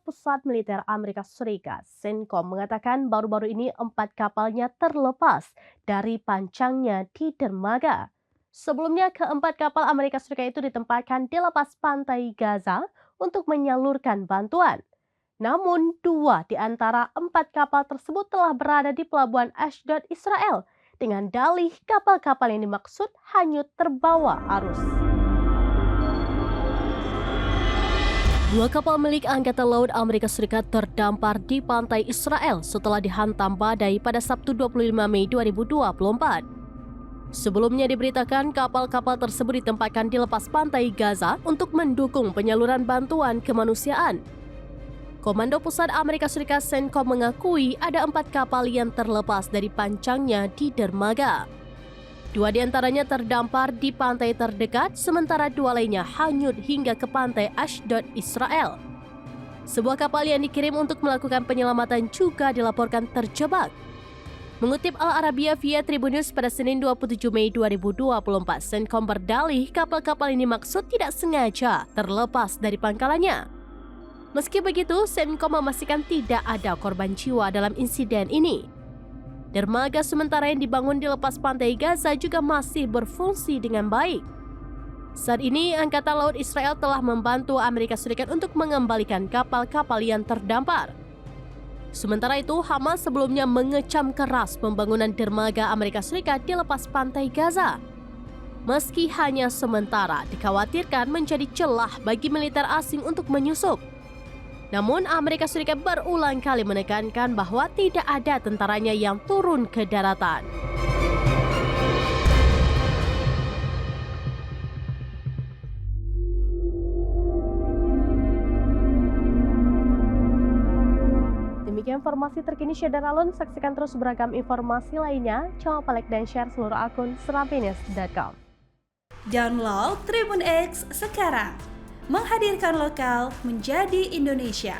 Pusat Militer Amerika Serikat, CENTCOM, mengatakan baru-baru ini 4 kapalnya terlepas dari pancangnya di dermaga. Sebelumnya, keempat kapal Amerika Serikat itu ditempatkan di lepas pantai Gaza untuk menyalurkan bantuan. Namun, 2 di antara 4 kapal tersebut telah berada di pelabuhan Ashdod, Israel, dengan dalih kapal-kapal yang dimaksud hanyut terbawa arus. 2 kapal milik Angkatan Laut Amerika Serikat terdampar di pantai Israel setelah dihantam badai pada Sabtu 25 Mei 2024. Sebelumnya diberitakan kapal-kapal tersebut ditempatkan di lepas pantai Gaza untuk mendukung penyaluran bantuan kemanusiaan. Komando Pusat Amerika Serikat CENTCOM mengakui ada 4 kapal yang terlepas dari pancangnya di dermaga. 2 di antaranya terdampar di pantai terdekat, sementara 2 lainnya hanyut hingga ke pantai Ashdod, Israel. Sebuah kapal yang dikirim untuk melakukan penyelamatan juga dilaporkan terjebak. Mengutip Al Arabiya via Tribun News pada Senin 27 Mei 2024, CENTCOM berdalih kapal-kapal ini maksud tidak sengaja terlepas dari pangkalannya. Meski begitu, CENTCOM memastikan tidak ada korban jiwa dalam insiden ini. Dermaga sementara yang dibangun di lepas pantai Gaza juga masih berfungsi dengan baik. Saat ini, Angkatan Laut Israel telah membantu Amerika Serikat untuk mengembalikan kapal-kapal yang terdampar. Sementara itu, Hamas sebelumnya mengecam keras pembangunan dermaga Amerika Serikat di lepas pantai Gaza. Meski hanya sementara, dikhawatirkan menjadi celah bagi militer asing untuk menyusup. Namun, Amerika Serikat berulang kali menekankan bahwa tidak ada tentaranya yang turun ke daratan. Demikian informasi terkini Syedar Alun. Saksikan terus beragam informasi lainnya. Jangan lupa like dan share seluruh akun serampinews.com. Download Tribun X sekarang. Menghadirkan lokal menjadi Indonesia.